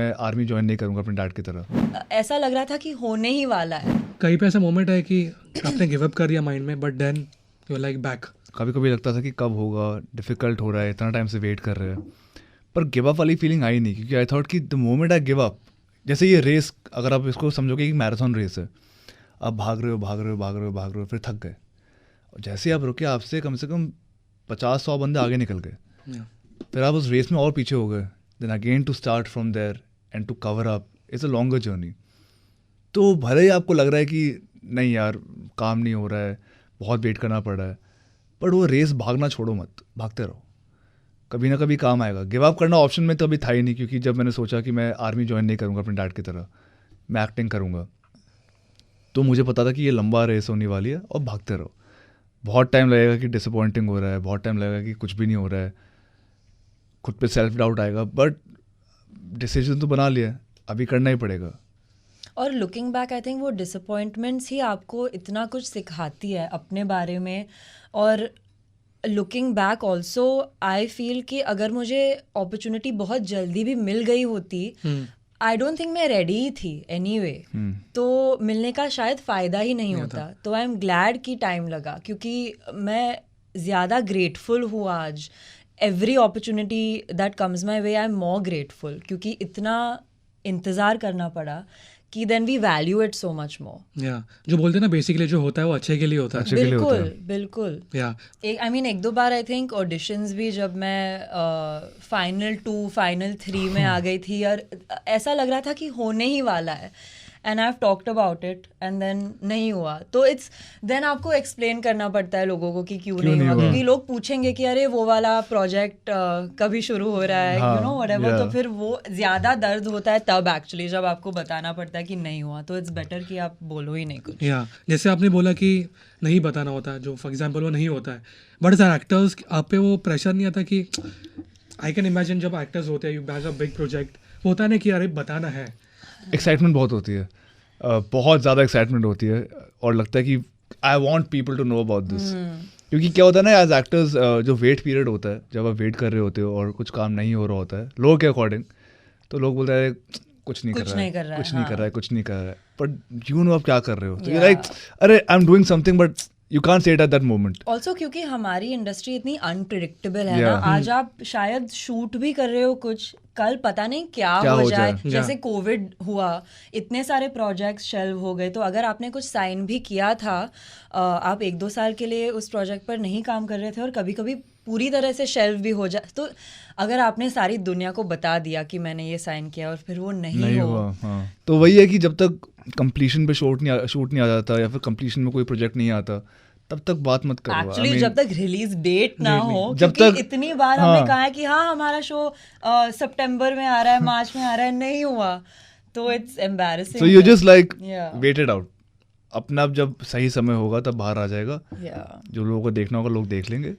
मैं army join नहीं करूंगा अपने डैड की तरह। ऐसा लग रहा था कि होने ही वाला है। कहीं पे ऐसा मोमेंट है कि आपने गिव अप कर दिया माइंड में, but then you like back? कभी कभी लगता था कि कब होगा, डिफ़िकल्ट हो रहा है, इतना टाइम से वेट कर रहे हैं, पर गिव अप वाली फीलिंग आई नहीं, क्योंकि आई थॉट कि the moment I give up, जैसे ये रेस अगर आप इसको समझोगे कि मैराथन रेस है, आप भाग रहे हो भाग रहे हो भाग रहे हो भाग रहे हो, फिर थक गए, और जैसे ही आप रुके आपसे कम से कम 50-100 बंदे आगे निकल गए, फिर आप उस रेस में और पीछे हो गए, then again to start from there and to cover up it's a longer journey. तो भले ही आपको लग रहा है कि नहीं यार काम नहीं हो रहा है, बहुत वेट करना पड़ रहा है, बट वो रेस भागना छोड़ो मत, भागते रहो, कभी ना कभी काम आएगा। गिव अप करना ऑप्शन में तो अभी था ही नहीं, क्योंकि जब मैंने सोचा कि मैं आर्मी ज्वाइन नहीं करूँगा अपने डैड की तरह, मैं एक्टिंग करूँगा, तो मुझे पता था कि ये लंबा रेस होने वाली है और भागते रहो। बहुत टाइम लगेगा कि डिसअपॉइंटिंग हो रहा है, बहुत टाइम लगेगा कि कुछ भी नहीं हो रहा है, खुद पे सेल्फ डाउट आएगा, बट डिसीजन तो बना लिया, अभी करना ही पड़ेगा। और लुकिंग बैक आई थिंक वो डिसअपॉइंटमेंट्स ही आपको इतना कुछ सिखाती है अपने बारे में। और looking back also I feel कि अगर मुझे अपॉर्चुनिटी बहुत जल्दी भी मिल गई होती, आई डोंट थिंक मैं रेडी ही थी एनीवे, तो मिलने का शायद फ़ायदा ही नहीं होता। तो आई एम ग्लैड कि टाइम लगा, क्योंकि मैं ज़्यादा ग्रेटफुल हूँ आज। Every opportunity that comes my way I am more grateful, क्योंकि इतना इंतज़ार करना पड़ा कि then we value it so much more. या जो बोलते हैं ना, बेसिकली जो होता है वो अच्छे के लिए होता है। अच्छे के लिए होता है। बिल्कुल बिल्कुल। या एक दो बार आई थिंक ऑडिशंस भी, जब मैं फाइनल 2 फाइनल 3 में आ गई थी, और ऐसा लग रहा था कि होने ही वाला है, and I have talked about it and then नहीं हुआ। तो इट्स देन आपको एक्सप्लेन करना पड़ता है लोगों को कि क्यों नहीं हुआ, क्योंकि लोग पूछेंगे कि अरे वो वाला प्रोजेक्ट कभी शुरू हो रहा है, यू नो व्हाटएवर। तो फिर वो ज़्यादा दर्द होता है तब एक्चुअली जब आपको बताना पड़ता है कि नहीं हुआ। तो इट्स बेटर कि आप बोलो ही नहीं कुछ। या जैसे आपने बोला कि नहीं बताना होता है, जो फॉर एग्जांपल वो नहीं होता है, बट एज एक्टर्स आप पे वो प्रेशर नहीं आता कि आई कैन इमेजिन जब एक्टर्स होते हैं, you have a big project, वो होता है ना कि अरे बताना है। एक्साइटमेंट बहुत होती है, बहुत ज़्यादा एक्साइटमेंट होती है, और लगता है कि I want people to know about this. क्योंकि क्या होता है ना, एज एक्टर्स जो वेट पीरियड होता है, जब आप वेट कर रहे होते हो और कुछ काम नहीं हो रहा होता है लोगों के अकॉर्डिंग, तो लोग बोलते हैं कुछ नहीं कर रहा है, कुछ नहीं कर रहा है, कुछ नहीं कर रहा है, बट यू नो आप क्या कर रहे हो, तो यू लाइक अरे I am doing something, but you can't say it at that moment. Also क्योंकि हमारी इंडस्ट्री इतनी अनप्रिडिक्टेबल है ना, आज आप शायद शूट भी कर रहे हो कुछ, कल पता नहीं क्या हो जाए। जैसे कोविड हुआ, इतने सारे प्रोजेक्ट्स शेल्व हो गए, तो अगर आपने कुछ साइन भी किया था, आप 1-2 साल के लिए उस प्रोजेक्ट पर नहीं काम कर रहे थे, और कभी कभी पूरी तरह से शेल्व भी हो जाए, तो अगर आपने सारी दुनिया को बता दिया कि मैंने ये साइन किया और फिर वो नहीं हुआ, हाँ, तो वही है कि जब तक कंप्लीशन पे शूट नहीं आ जाता, या फिर कंप्लीशन में कोई प्रोजेक्ट नहीं आता, तब तक बात मत करो। एक्चुअली जब तक रिलीज डेट ना हो, जब क्योंकि तक इतनी बार हमने कहा है कि हाँ हमारा शो सितंबर में आ रहा है, मार्च में आ रहा है, नहीं हुआ, तो it's embarrassing. So you just like waited out, अपना जब सही समय होगा तब बाहर आ जाएगा, जो लोगों को देखना होगा लोग देख लेंगे।